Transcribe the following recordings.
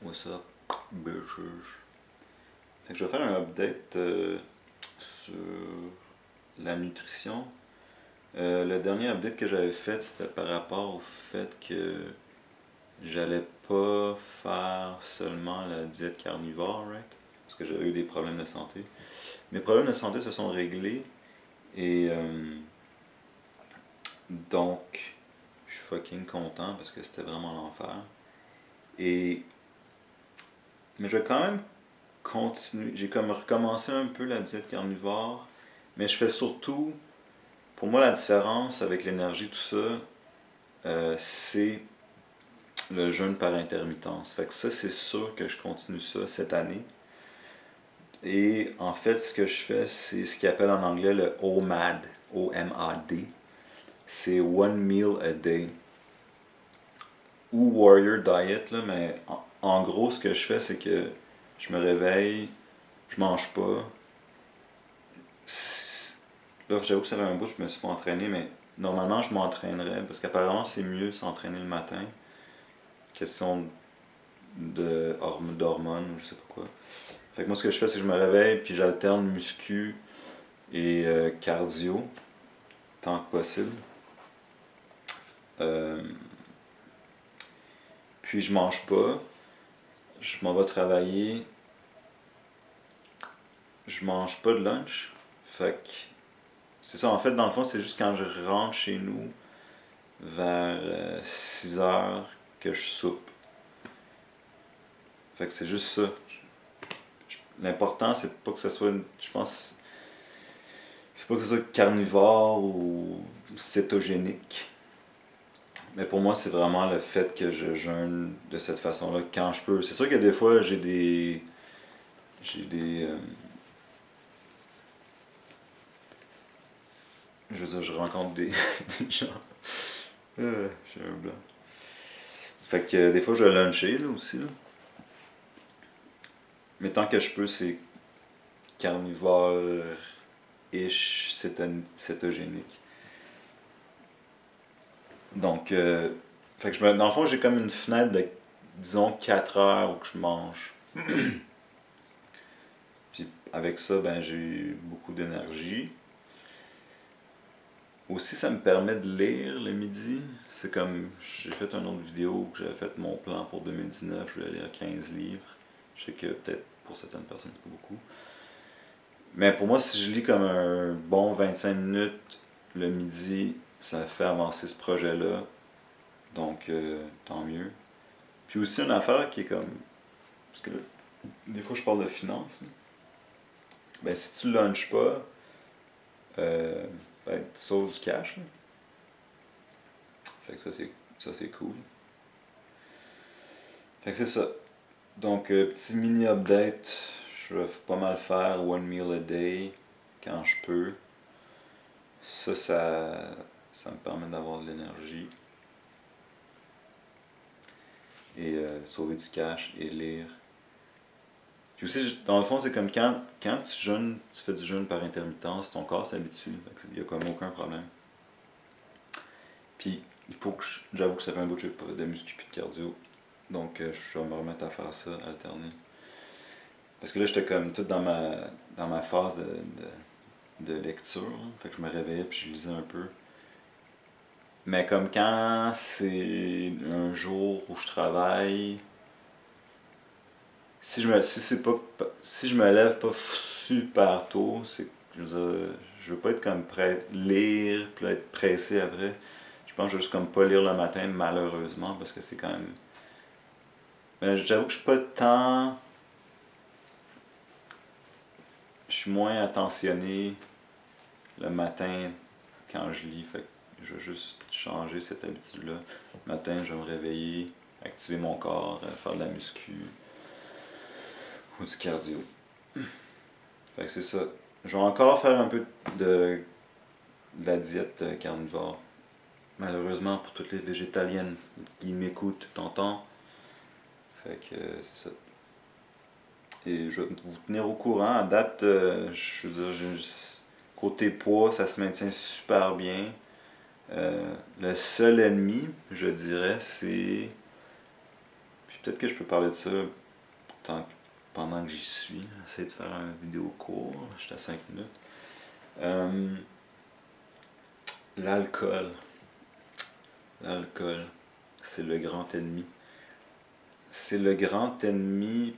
What's up, bitches? Fait que je vais faire un update sur la nutrition. Le dernier update que j'avais fait, c'était par rapport au fait que j'allais pas faire seulement la diète carnivore, right? Parce que j'avais eu des problèmes de santé. Mes problèmes de santé se sont réglés et donc je suis fucking content parce que c'était vraiment l'enfer. Et mais je vais quand même continuer. J'ai comme recommencé un peu la diète carnivore, mais je fais surtout, pour moi la différence avec l'énergie, tout ça, c'est le jeûne par intermittence. Fait que ça, c'est sûr que je continue ça cette année. Et en fait, ce que je fais, c'est ce qu'ils appellent en anglais le OMAD, O-M-A-D. C'est One Meal a Day. Ou Warrior Diet, là, mais en gros, ce que je fais, c'est que je me réveille, je mange pas. Là, j'avoue que ça fait un bout, je me suis pas entraîné, mais normalement, je m'entraînerais, parce qu'apparemment, c'est mieux s'entraîner le matin. Question d'hormones ou je sais pas quoi. Fait que moi, ce que je fais, c'est que je me réveille, puis j'alterne muscu et cardio, tant que possible. Euh, Puis je mange pas, je m'en vais travailler, je mange pas de lunch. Fait que c'est ça, en fait, dans le fond, c'est juste quand je rentre chez nous vers 6 heures que je soupe. Fait que c'est juste ça. L'important, c'est pas que ce soit, je pense, c'est pas que ce soit carnivore ou cétogénique. Mais pour moi, c'est vraiment le fait que je jeûne de cette façon-là quand je peux. C'est sûr que des fois, j'ai des je veux dire, je rencontre des, des gens. J'ai un blanc. Fait que des fois, je vais luncher là aussi. Là. Mais tant que je peux, c'est carnivore-ish, cétogénique. Donc, fait que dans le fond, j'ai comme une fenêtre de, disons, 4 heures où je mange. Puis avec ça, ben, j'ai beaucoup d'énergie. Aussi, ça me permet de lire le midi. C'est comme, j'ai fait une autre vidéo où j'avais fait mon plan pour 2019, je voulais lire 15 livres. Je sais que peut-être pour certaines personnes, c'est pas beaucoup. Mais pour moi, si je lis comme un bon 25 minutes le midi, ça fait avancer ce projet-là. Donc, tant mieux. Puis aussi, une affaire qui est comme. Parce que là, des fois, je parle de finances. Là. Ben, si tu lunches pas, ben, tu sauves du cash. Là. Fait que ça, c'est cool. Fait que c'est ça. Donc, petit mini update. Je vais pas mal faire one meal a day quand je peux. Ça me permet d'avoir de l'énergie. Et sauver du cash et lire. Puis aussi, dans le fond, c'est comme quand tu jeûnes, tu fais du jeûne par intermittence, ton corps s'habitue. Il n'y a comme aucun problème. Puis, il faut que j'avoue que ça fait un bout que je n'ai pas de muscu puis de cardio. Donc, je vais me remettre à faire ça, alterner. Parce que là, j'étais comme tout dans ma phase de lecture. Là. Fait que je me réveillais puis je lisais un peu. Mais comme quand c'est un jour où je travaille, si je me lève pas super tôt, c'est je veux pas être comme lire puis être pressé après. Je pense que je vais juste comme pas lire le matin malheureusement parce que c'est quand même. Mais j'avoue que je suis pas tant. Je suis moins attentionné le matin quand je lis. Fait que je vais juste changer cette habitude-là. Le matin, je vais me réveiller, activer mon corps, faire de la muscu ou du cardio. Fait que c'est ça. Je vais encore faire un peu de la diète carnivore. Malheureusement pour toutes les végétaliennes qui m'écoutent, t'entends? Fait que c'est ça. Et je vais vous tenir au courant. À date, je veux dire, côté poids, ça se maintient super bien. Le seul ennemi, je dirais, c'est. Puis peut-être que je peux parler de ça pendant que j'y suis. J'essaie de faire une vidéo courte, j'étais à 5 minutes. L'alcool. L'alcool, c'est le grand ennemi. C'est le grand ennemi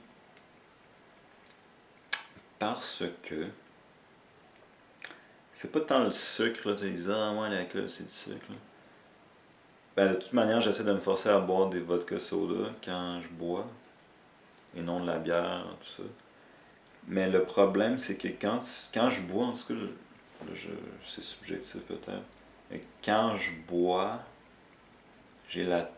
parce que c'est pas tant le sucre, là, tu dis ah moi l'alcool c'est du sucre. Là. Ben, de toute manière, j'essaie de me forcer à boire des vodka soda quand je bois et non de la bière, tout ça. Mais le problème, c'est que quand je bois, en tout cas, c'est subjectif peut-être, mais quand je bois, j'ai la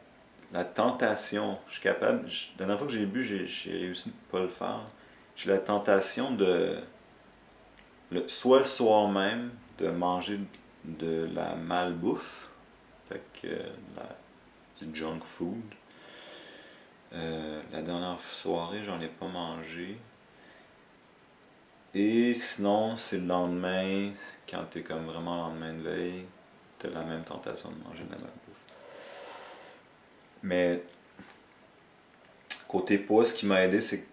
tentation, je suis capable, la dernière fois que j'ai bu, j'ai réussi de ne pas le faire. J'ai la tentation soit le soir même, de manger de la malbouffe, fait que du junk food. La dernière soirée, j'en ai pas mangé. Et sinon, c'est le lendemain, quand t'es comme vraiment le lendemain de veille, t'as la même tentation de manger de la malbouffe. Mais côté poids, ce qui m'a aidé, c'est que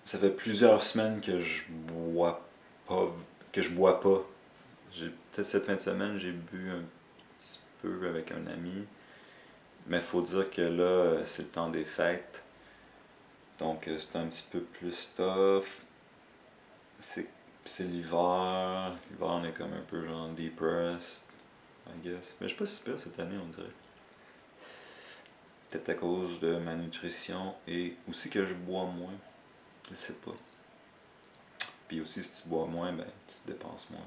ça fait plusieurs semaines que je bois pas. Peut-être cette fin de semaine, j'ai bu un petit peu avec un ami. Mais il faut dire que là, c'est le temps des fêtes. Donc c'est un petit peu plus tough. C'est l'hiver. L'hiver, on est comme un peu genre depressed, I guess. Mais je suis pas si pire cette année, on dirait. Peut-être à cause de ma nutrition et aussi que je bois moins. Je sais pas. Puis aussi, si tu bois moins, ben, tu dépenses moins.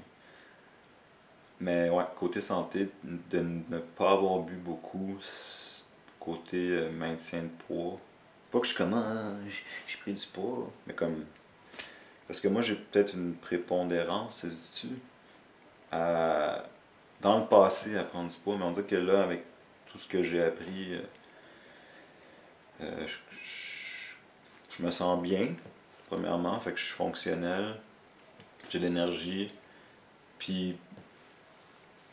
Mais ouais, côté santé, de ne pas avoir bu beaucoup, côté maintien de poids. Pas que je commence, j'ai pris du poids, mais comme. Parce que moi, j'ai peut-être une prépondérance, ça se dit-tu, dans le passé à prendre du poids, mais on dit que là, avec tout ce que j'ai appris, je me sens bien, premièrement, fait que je suis fonctionnel, j'ai de l'énergie, puis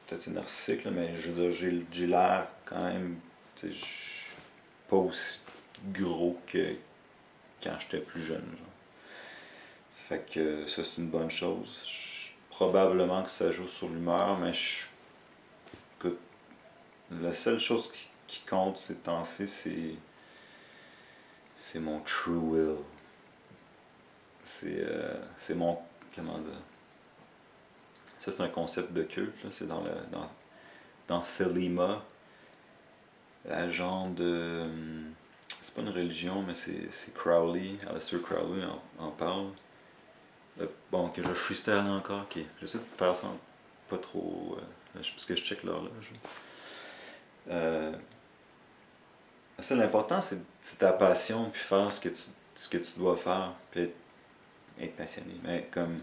peut-être c'est narcissique, là, mais je veux dire, j'ai l'air quand même, tu sais, pas aussi gros que quand j'étais plus jeune. Genre. Fait que ça, c'est une bonne chose. Probablement que ça joue sur l'humeur, mais écoute, la seule chose qui compte ces temps-ci, c'est mon true will. C'est mon. Comment dire? Ça, c'est un concept de culte, là. C'est dans Thelema, la genre de. C'est pas une religion, mais c'est Crowley, Aleister Crowley en parle. Bon, que je freestyle encore, ok. J'essaie de faire ça pas trop. Parce que je check l'horloge. Ça, l'important, c'est ta passion, puis faire ce que tu dois faire, puis être passionné. Mais comme.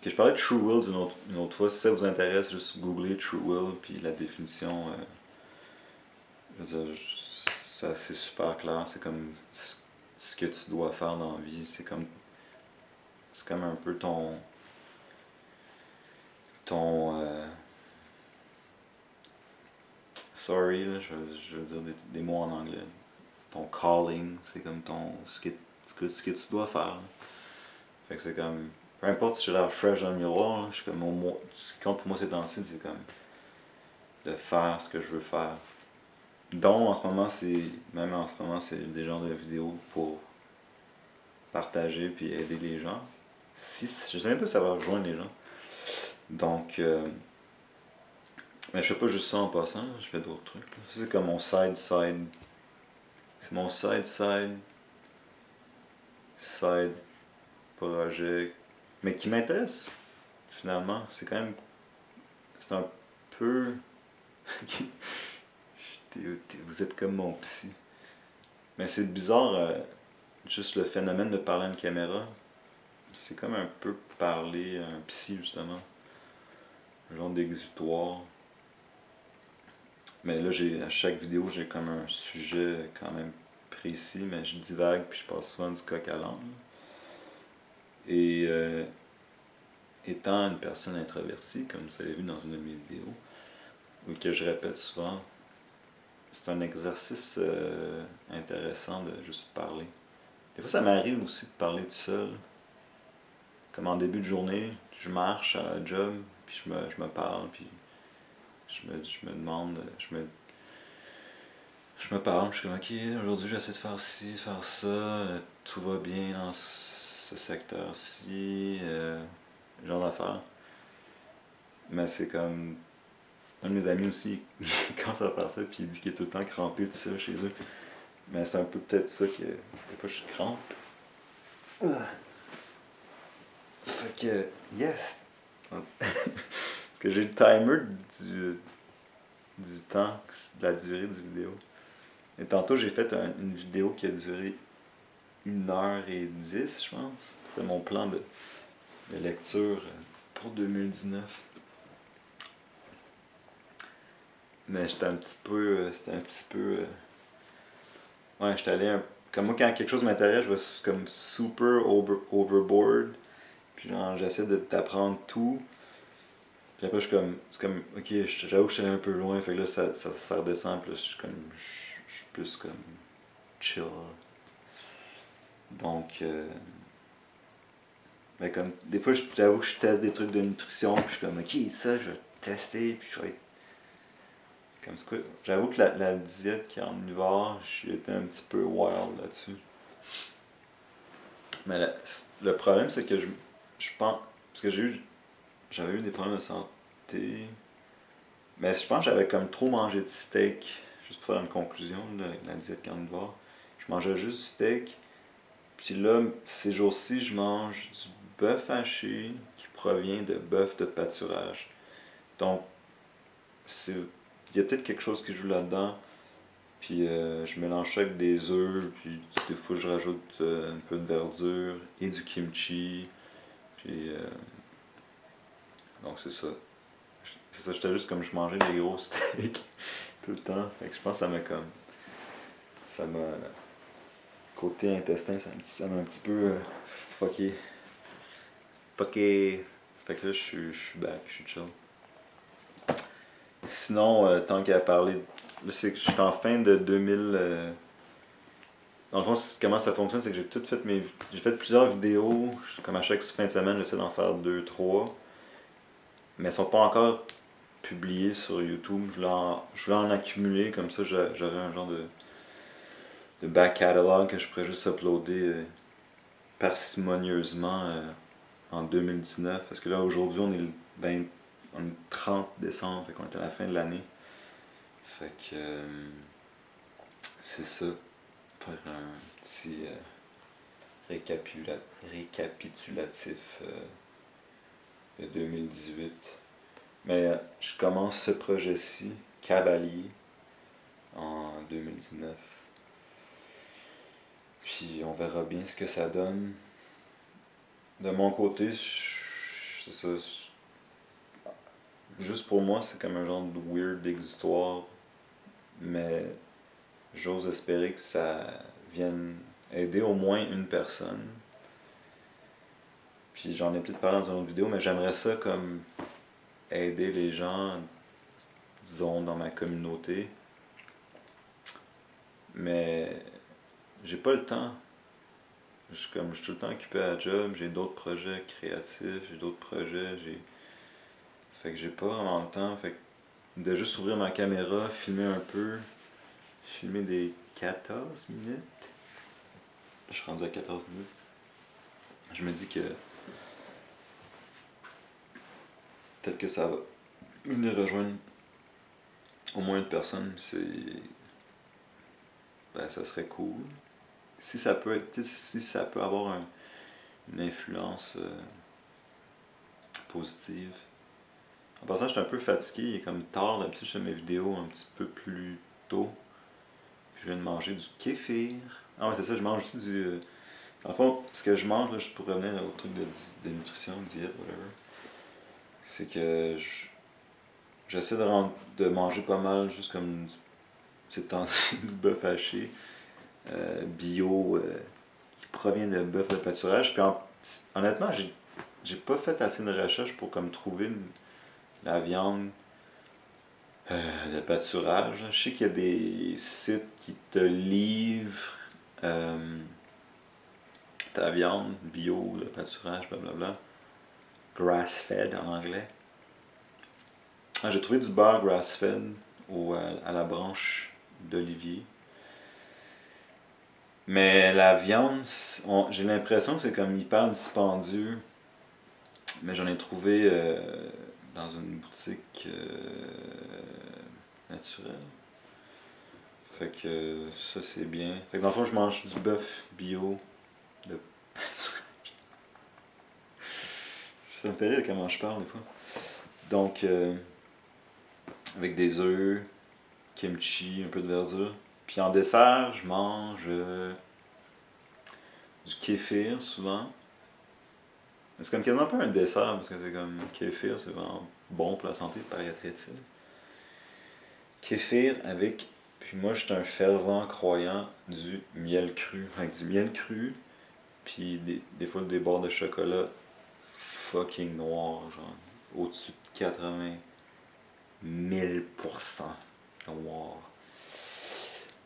Que je parlais de True Will une autre fois, si ça vous intéresse, juste googlez True Will, puis la définition. Je veux dire, c'est super clair, c'est comme ce que tu dois faire dans la vie, c'est comme un peu sorry, là, je veux dire des mots en anglais. Ton calling, c'est comme ce que tu dois faire. Là. Fait que c'est comme, peu importe si j'ai l'air fresh dans le miroir, là, je suis comme, ce qui compte pour moi ces temps-ci, c'est comme de faire ce que je veux faire. Donc, même en ce moment, c'est des genres de vidéos pour partager puis aider les gens. Je sais même pas si ça va rejoindre les gens. Donc, mais je fais pas juste ça en passant, là, je fais d'autres trucs. C'est comme mon side. C'est mon side projet. Mais qui m'intéresse, finalement. C'est quand même. C'est un peu. Vous êtes comme mon psy. Mais c'est bizarre, juste le phénomène de parler à une caméra. C'est comme un peu parler à un psy, justement. Un genre d'exutoire. Mais là, à chaque vidéo, j'ai comme un sujet quand même précis, mais je divague puis je passe souvent du coq à l'âne. Et étant une personne introvertie, comme vous avez vu dans une de mes vidéos, ou que je répète souvent, c'est un exercice intéressant de juste parler. Des fois, ça m'arrive aussi de parler tout seul. Comme en début de journée, je marche à la job, puis je me parle, puis je me demande, je me parle, je suis comme, ok, aujourd'hui j'essaie de faire ci, faire ça, tout va bien dans ce secteur-ci, genre d'affaires. Mais c'est comme, un de mes amis aussi, il commence à faire ça, puis il dit qu'il est tout le temps crampé tout ça chez eux. Mais c'est un peu peut-être ça que, des fois je crampe. Fait que, yes! Parce que j'ai le timer du temps, de la durée du vidéo. Et tantôt, j'ai fait une vidéo qui a duré 1h10, je pense. C'est mon plan de lecture pour 2019. Mais j'étais un petit peu. C'était un petit peu. Ouais, j'étais allé comme moi, quand quelque chose m'intéresse, je vais comme super overboard. Puis genre, j'essaie d'apprendre tout. Puis après, c'est comme, ok, j'avoue que je suis allé un peu loin, fait que là, ça redescend, puis là, je suis plus comme chill. Donc, mais comme, des fois, j'avoue que je teste des trucs de nutrition, puis je suis comme, ok, ça, je vais tester, puis je vais être. Comme c'est quoi? J'avoue que la diète carnivore, j'étais un petit peu wild là-dessus. Mais le problème, c'est que je pense. Parce que j'avais eu des problèmes de santé. Mais je pense que j'avais comme trop mangé de steak. Juste pour faire une conclusion de la diète carnivore. Je mangeais juste du steak. Puis là, ces jours-ci, je mange du bœuf haché qui provient de bœuf de pâturage. Donc, il y a peut-être quelque chose qui joue là-dedans. Puis je mélange ça avec des œufs, puis des fois je rajoute un peu de verdure et du kimchi. Puis donc c'est ça. C'est ça, j'étais juste comme je mangeais des gros steaks tout le temps. Fait que je pense que ça m'a comme. Ça m'a. Côté intestin, ça m'a un petit peu fucké. Fucké. Fait que là je suis back, je suis chill. Sinon, tant qu'à parler. Là, c'est que je suis en fin de 2000. Dans le fond, comment ça fonctionne, c'est que j'ai tout fait j'ai fait plusieurs vidéos. Comme à chaque fin de semaine, j'essaie d'en faire 2, 3. Mais elles sont pas encore publiées sur YouTube. Je voulais en accumuler, comme ça j'aurais un genre de back catalog que je pourrais juste uploader parcimonieusement en 2019. Parce que là, aujourd'hui, on est on est le 30 décembre, fait qu'on est à la fin de l'année. Fait que c'est ça. Faire un petit récapitulatif de 2018. Mais je commence ce projet-ci, Cavalier, en 2019. Puis on verra bien ce que ça donne. De mon côté, c'est ça. Juste pour moi, c'est comme un genre de weird exutoire. Mais j'ose espérer que ça vienne aider au moins une personne. Puis j'en ai peut-être parlé dans une autre vidéo, mais j'aimerais ça comme aider les gens, disons, dans ma communauté. Mais j'ai pas le temps. Je suis tout le temps occupé à la job, j'ai d'autres projets créatifs, j'ai d'autres projets, Fait que j'ai pas vraiment le temps. Fait que de juste ouvrir ma caméra, filmer un peu, filmer des 14 minutes. Je suis rendu à 14 minutes. Je me dis que peut-être que ça va venir rejoindre au moins une personne, ça serait cool. Si ça peut avoir une influence positive. En passant, je suis un peu fatigué, il est comme tard, d'habitude je fais mes vidéos un petit peu plus tôt. Puis je viens de manger du kéfir. Ah ouais, c'est ça, je mange aussi du. Dans le fond, ce que je mange, là, je pourrais revenir au truc de nutrition, diète, whatever. C'est que j'essaie de manger pas mal, juste comme ces temps-ci, du bœuf haché, bio, qui provient de bœuf de pâturage. Puis honnêtement, j'ai pas fait assez de recherche pour comme trouver la viande de pâturage. Je sais qu'il y a des sites qui te livrent ta viande bio, de pâturage, blablabla. Grass-fed en anglais. Ah, j'ai trouvé du beurre grass-fed à la branche d'olivier. Mais la viande, j'ai l'impression que c'est comme hyper dispendieux. Mais j'en ai trouvé dans une boutique naturelle. Fait que ça c'est bien. Fait que dans le fond je mange du bœuf bio de pâturage. Ça me fait rire comment je parle des fois. Donc avec des œufs, kimchi, un peu de verdure. Puis en dessert, je mange du kéfir souvent. C'est comme quasiment pas un dessert parce que c'est comme kéfir, c'est vraiment bon pour la santé, paraîtrait-il. Kéfir avec, puis moi je suis un fervent croyant du miel cru. Avec du miel cru, puis des fois des barres de chocolat fucking noir, genre au-dessus de 80 1000% noir.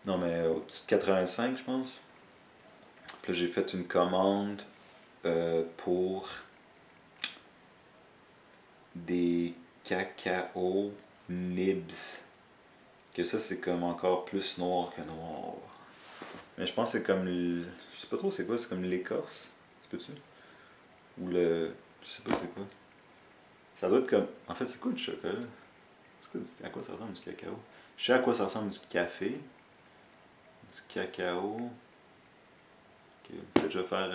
Non mais au-dessus de 85 je pense. Puis là j'ai fait une commande pour des cacao nibs. Que ça, c'est comme encore plus noir que noir. Mais je pense que c'est comme. Je sais pas trop c'est quoi, c'est comme l'écorce. C'est peux-tu? Ou le. Je sais pas c'est quoi. Ça doit être comme. En fait, c'est quoi du chocolat? À quoi ça ressemble du cacao? Je sais à quoi ça ressemble du café. Du cacao. Ok, peut-être je vais faire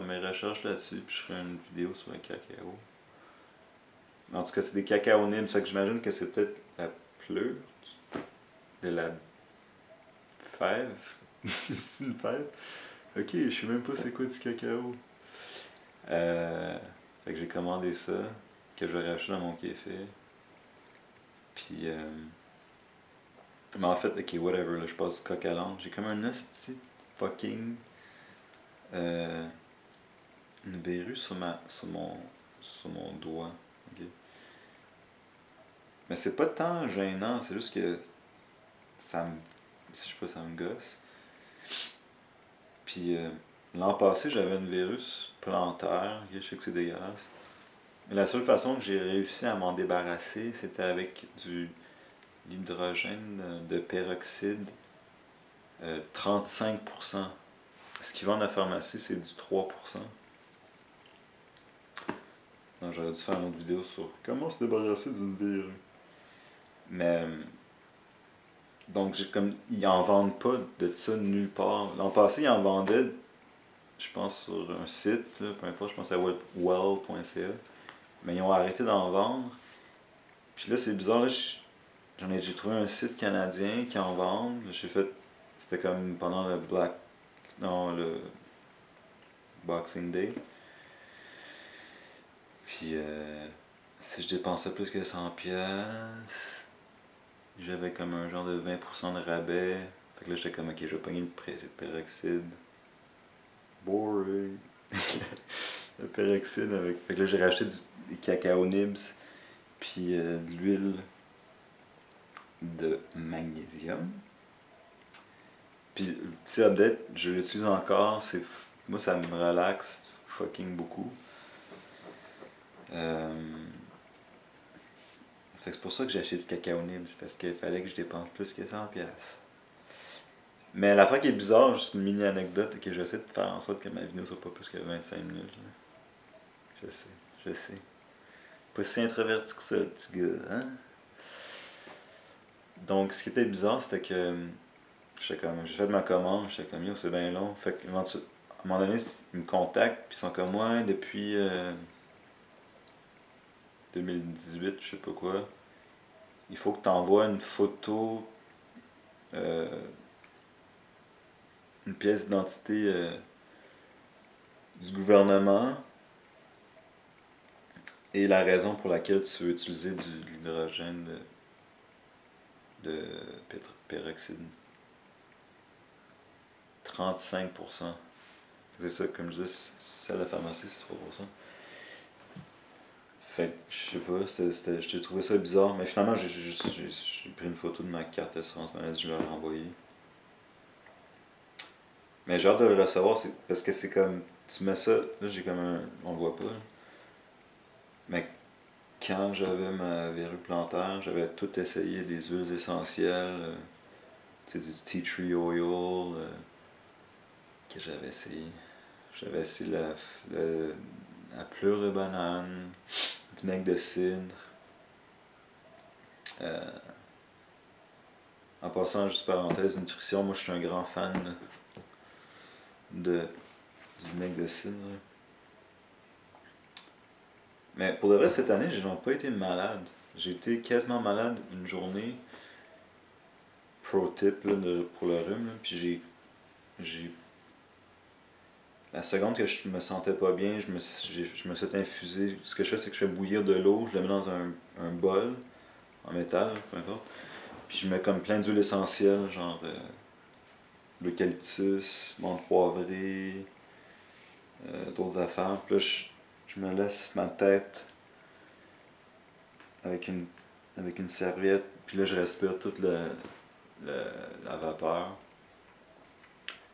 mes recherches là-dessus, puis je ferai une vidéo sur le cacao. Mais en tout cas, c'est des cacao nibs, ça que j'imagine que c'est peut-être la pleure de la fève. C'est une fève? Ok, je sais même pas c'est quoi du cacao. Fait que j'ai commandé ça, que je vais racheter dans mon café. Puis, mais en fait, ok, whatever, là, je passe du coq à l'âne. J'ai comme un hostie fucking. Une verrue sur mon doigt. Okay. Mais c'est pas tant gênant, c'est juste que ça me. Je sais pas, ça me gosse. Puis l'an passé, j'avais une virus plantaire, je sais que c'est dégueulasse. Mais la seule façon que j'ai réussi à m'en débarrasser, c'était avec l'hydrogène de peroxyde 35%. Ce qu'ils vendent à la pharmacie, c'est du 3%. Non, j'aurais dû faire une autre vidéo sur comment se débarrasser d'une virus. Mais donc ils en vendent pas de ça nulle part. L'an passé, ils en vendaient, je pense, sur un site, là, peu importe, je pense à well.ca. Mais ils ont arrêté d'en vendre. Puis là, c'est bizarre, là, j'ai trouvé un site canadien qui en vend. J'ai fait, c'était comme pendant le Boxing Day. Puis si je dépensais plus que 100$, j'avais comme un genre de 20% de rabais. Fait que là, j'étais comme, ok, je vais pogner le peroxyde. Boring. Le peroxyde avec. Fait que là, j'ai racheté des cacao nibs, puis de l'huile de magnésium. Puis, petit update, je l'utilise encore. Moi, ça me relaxe fucking beaucoup. Fait que c'est pour ça que j'ai acheté du cacao nibs, parce qu'il fallait que je dépense plus que 100$. Mais la fois qui est bizarre, juste une mini anecdote, que j'essaie de faire en sorte que ma vidéo soit pas plus que 25 minutes. Là. Je sais. Pas si introverti que ça, le petit gars, hein? Donc, ce qui était bizarre, c'était que j'ai fait ma commande, j'étais comme, yo, c'est bien long. Fait qu'à un moment donné, ils me contactent, puis ils sont comme, ouais, depuis 2018, je sais pas quoi, il faut que tu envoies une photo, une pièce d'identité du gouvernement et la raison pour laquelle tu veux utiliser de l'hydrogène de peroxyde. 35%. C'est ça, comme je dis, c'est à la pharmacie, c'est 3%. Fait que, je sais pas, j'ai trouvé ça bizarre. Mais finalement, j'ai pris une photo de ma carte d'assurance maladie, je leur ai envoyé. Mais j'ai hâte de le recevoir, parce que c'est comme, tu mets ça, là j'ai comme un, on le voit pas, là. Mais quand j'avais ma verrue plantaire, j'avais tout essayé, des huiles essentielles, du tea tree oil, que j'avais essayé. J'avais essayé la pleure de banane, vinaigre de cidre. Euh, En passant, juste parenthèse, nutrition, moi je suis un grand fan du vinaigre de cidre. Mais pour le reste, cette année, j'ai pas été malade. J'ai été quasiment malade une journée, pro tip là, pour le rhume. Là, puis j'ai. La seconde que je me sentais pas bien, je me suis infusé. Ce que je fais, c'est que je fais bouillir de l'eau, je la mets dans un bol en métal, peu importe. Puis je mets comme plein d'huiles essentielles, genre l'eucalyptus, menthe poivrée, d'autres affaires. Puis là, je me laisse ma tête avec une serviette. Puis là, je respire toute la vapeur.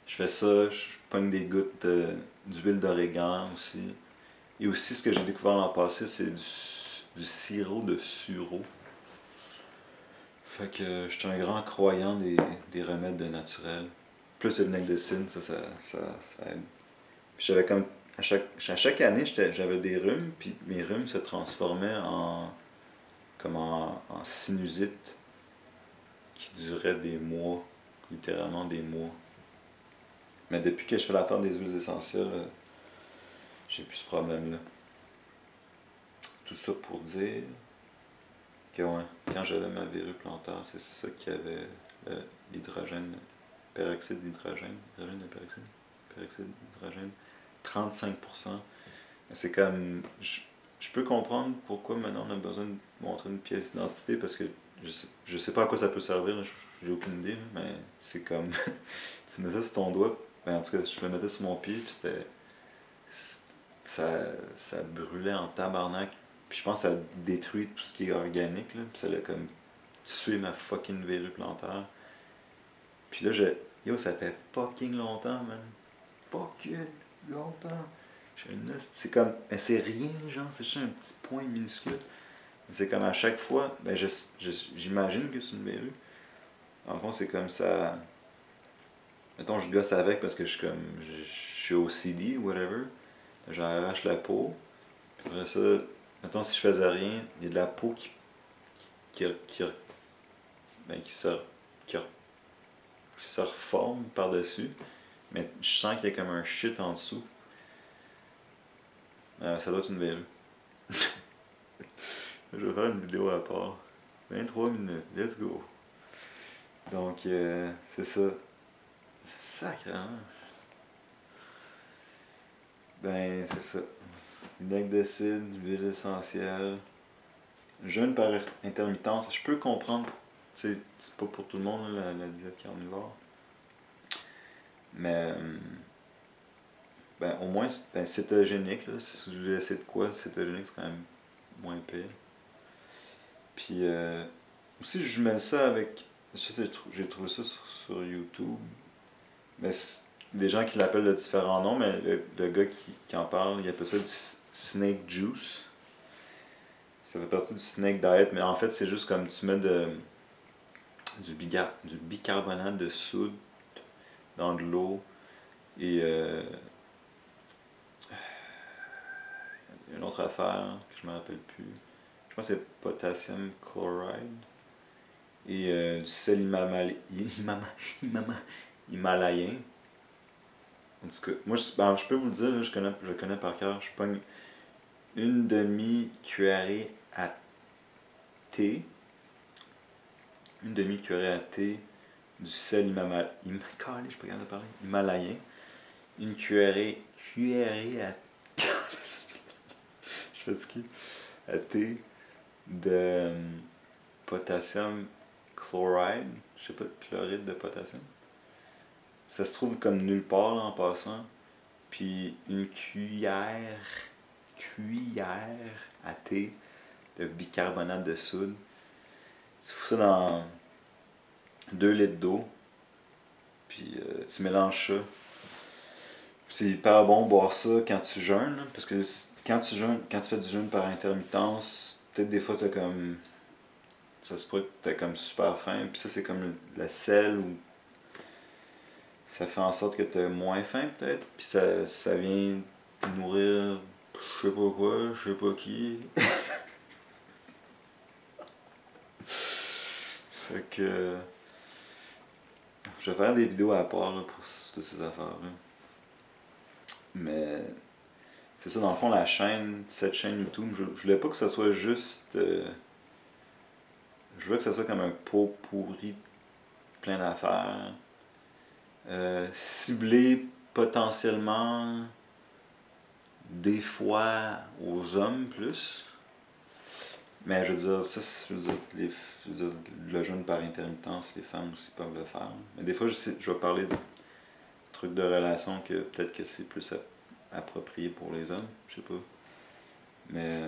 Je fais ça, je pogne des gouttes d'huile d'origan aussi. Et aussi, ce que j'ai découvert l'an passé, c'est du sirop de sureau. Fait que je suis un grand croyant des remèdes de naturel. Plus le vinaigre de cidre, ça aide. Puis j'avais comme. À chaque année, j'avais des rhumes, puis mes rhumes se transformaient en sinusite qui durait des mois, littéralement des mois. Mais depuis que je fais l'affaire des huiles essentielles, j'ai plus ce problème-là. Tout ça pour dire que ouais, quand j'avais ma verrue plantaire, c'est ça qui avait l'hydrogène, peroxyde d'hydrogène, hydrogène de peroxyde, peroxyde d'hydrogène, 35%. C'est comme, je peux comprendre pourquoi maintenant on a besoin de montrer une pièce d'identité parce que je sais pas à quoi ça peut servir, j'ai aucune idée, mais c'est comme, tu mets ça sur ton doigt, ben en tout cas je le mettais sur mon pied, puis ça brûlait en tabarnak, puis je pense que ça détruit tout ce qui est organique, là, puis ça l'a comme tué ma fucking verrue plantaire. Puis là, yo, ça fait fucking longtemps, man. Fucking longtemps. C'est comme, mais c'est rien, genre, c'est juste un petit point minuscule. C'est comme à chaque fois, ben j'imagine que c'est une verrue. En fond, c'est comme ça. Mettons, je gosse avec parce que je suis OCD ou whatever. J'arrache la peau. Puis après ça, mettons, si je faisais rien, il y a de la peau qui, ben, qui se reforme par-dessus. Mais je sens qu'il y a comme un shit en dessous. Ça doit être une verrue. Je vais faire une vidéo à part. 23 minutes, let's go. Donc, c'est ça. Sacrément. Ben, c'est ça. Vinaigre de cidre, huile essentielle. Jeûne par intermittence. Je peux comprendre, tu sais, c'est pas pour tout le monde la diète carnivore. Mais, ben, au moins, ben, cétogénique, là. Si vous voulez essayer de quoi, cétogénique, c'est quand même moins pire. Puis, aussi, je mêle ça avec. J'ai trouvé ça sur YouTube. Mais des gens qui l'appellent de différents noms, mais le gars qui en parle, il appelle ça du snake juice. Ça fait partie du snake diet, mais en fait, c'est juste comme tu mets du bicarbonate de soude dans de l'eau et une autre affaire que je me rappelle plus. Je pense que c'est potassium chloride et du sel himalayen. En tout cas, moi, je peux vous le dire, là, je le connais par cœur. Je pogne une demi-cuillerée à thé. Une demi-cuillerée à thé du sel himalayen. Une cuillerée à je fais ski à thé de potassium chloride. Je sais pas, chloride de potassium. Ça se trouve comme nulle part là, en passant. Puis une cuillère cuillère à thé de bicarbonate de soude. Tu fous ça dans 2 litres d'eau, puis tu mélanges ça. C'est hyper bon boire ça quand tu jeûnes, parce que quand tu jeûnes, quand tu fais du jeûne par intermittence, peut-être des fois t'as comme. Ça se pourrait que t'as comme super faim, puis ça c'est comme le sel, ou ça fait en sorte que t'as moins faim peut-être, puis ça vient nourrir je sais pas quoi, je sais pas qui. Fait que. Je vais faire des vidéos à part là, pour toutes ces affaires-là. Mais c'est ça, dans le fond, cette chaîne YouTube, je voulais pas que ça soit juste. Je veux que ça soit comme un pot pourri plein d'affaires. Ciblé potentiellement des fois aux hommes plus. Mais je veux dire, je veux dire, le jeûne par intermittence, les femmes aussi peuvent le faire. Mais des fois, je vais parler de trucs de relation que peut-être que c'est plus approprié pour les hommes, je sais pas. Mais.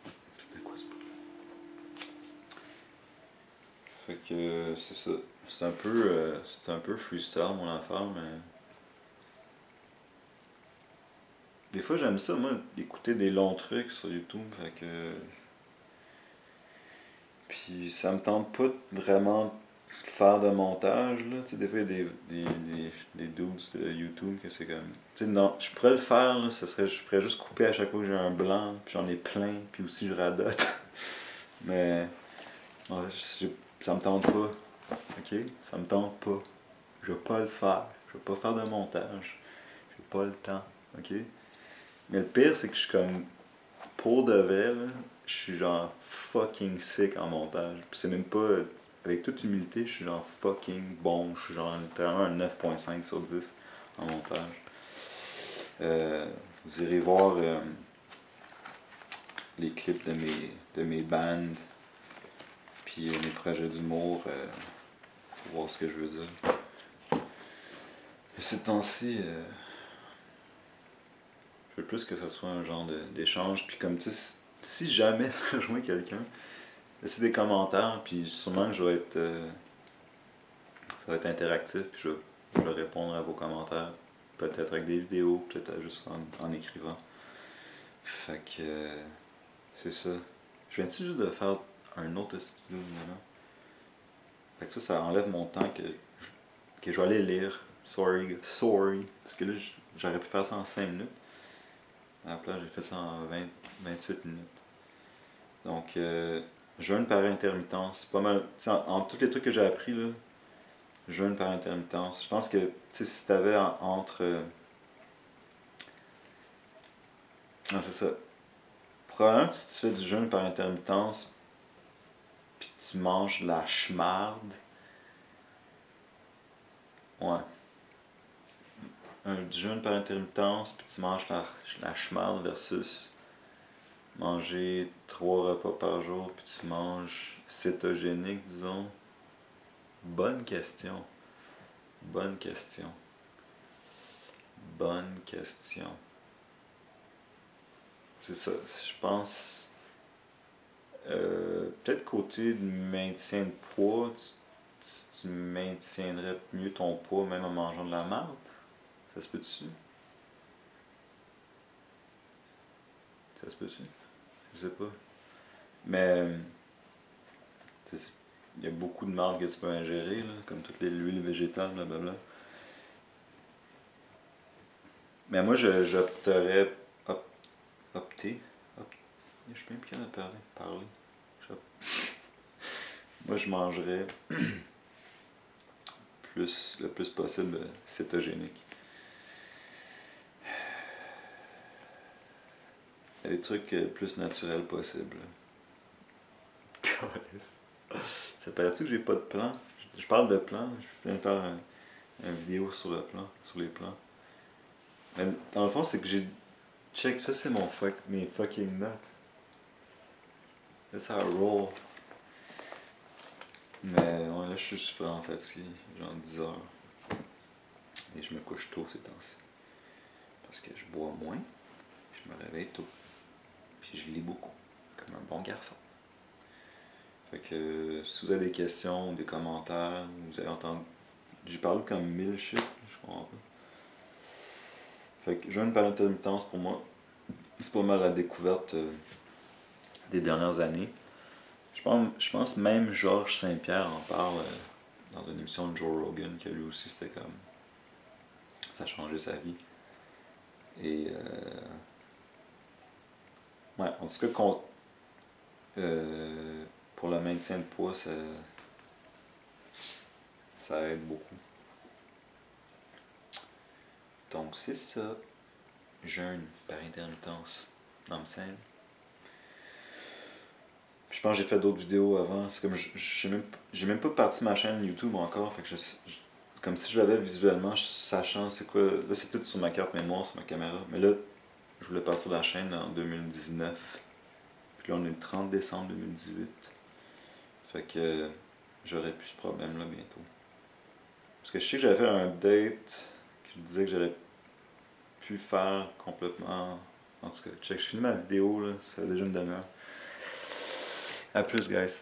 C'était quoi ce truc? Fait que c'est ça. C'est un peu freestyle mon affaire, mais. Des fois j'aime ça, moi, d'écouter des longs trucs sur YouTube, fait que. Puis ça me tente pas vraiment faire de montage, là. Tu sais, des fois il y a des dudes de YouTube que c'est comme. Tu sais, non, je pourrais le faire, là, je pourrais juste couper à chaque fois que j'ai un blanc, puis j'en ai plein, puis aussi je radote. Mais. Ouais, ça me tente pas. Ok? Ça me tente pas. Je vais pas le faire. Je vais pas faire de montage. J'ai pas le temps. Ok? Mais le pire, c'est que je suis comme. Pour de vrai, là, je suis genre fucking sick en montage. Puis c'est même pas. Avec toute humilité, je suis genre fucking bon. Je suis genre littéralement un 9.5 sur 10 en montage. Vous irez voir les clips de mes bands. Puis mes projets d'humour. Pour voir ce que je veux dire. Mais ces temps-ci. Je veux plus que ça soit un genre d'échange. Puis comme tu sais, si jamais ça rejoint quelqu'un, laissez des commentaires, puis sûrement que ça va être interactif, puis je vais répondre à vos commentaires. Peut-être avec des vidéos, peut-être juste en écrivant. Fait que c'est ça. Je viens-tu juste de faire un autre studio maintenant? Fait que ça enlève mon temps que je vais aller lire. Sorry. Parce que là, j'aurais pu faire ça en 5 minutes. À la place, j'ai fait ça en 28 minutes. Donc, jeûne par intermittence, c'est pas mal. En tous les trucs que j'ai appris, là, jeûne par intermittence. Je pense que si t'avais entre. Ah, c'est ça. Probablement que si tu fais du jeûne par intermittence, puis tu manges de la schmarde. Ouais. Du jeûne par intermittence, puis tu manges la schmarde versus manger 3 repas par jour, puis tu manges cétogénique, disons. Bonne question. Bonne question. Bonne question. C'est ça, je pense. Peut-être côté de maintien de poids, tu maintiendrais mieux ton poids même en mangeant de la marde. Ça se peut-tu? Ça se peut-tu? Je sais pas. Mais il y a beaucoup de marques que tu peux ingérer, là, comme toutes les huiles végétales, blablabla. Mais moi, j'opterais. Opter. Je suis même plus capable de parler. Moi, je mangerais le plus possible cétogénique. Il y a des trucs le plus naturels possible. Ça paraît-tu que j'ai pas de plan? Je parle de plan, je viens de faire une vidéo sur le plan, sur les plans. Mais dans le fond, c'est que j'ai. Check, ça c'est mes fucking notes. That's how I roll. Mais ouais, là je suis vraiment fatigué, genre 10 heures. Et je me couche tôt ces temps-ci. parce que je bois moins, je me réveille tôt, puis je lis beaucoup, comme un bon garçon. Fait que si vous avez des questions ou des commentaires, vous avez entendu. J'ai parlé comme 1000 chiffres, je comprends pas. Fait que jeûne par intermittence pour moi, c'est pas mal la découverte des dernières années. Je pense même Georges Saint-Pierre en parle dans une émission de Joe Rogan, que lui aussi c'était comme. Ça a changé sa vie. Et ouais, en tout cas, pour le maintien de poids, ça aide beaucoup. Donc c'est ça. Jeûne par intermittence. Non, me semble. Je pense que j'ai fait d'autres vidéos avant. C'est comme j'ai même pas parti ma chaîne YouTube encore. Fait que comme si je l'avais visuellement, sachant c'est quoi. Là c'est tout sur ma carte mémoire, sur ma caméra. Mais là, je voulais partir la chaîne en 2019. Puis là on est le 30 décembre 2018. Fait que j'aurais plus ce problème là bientôt. Parce que je sais que j'avais fait un update qui disait que j'allais plus faire complètement. En tout cas, check, je finis ma vidéo là, ça fait déjà une demi-heure. A plus guys.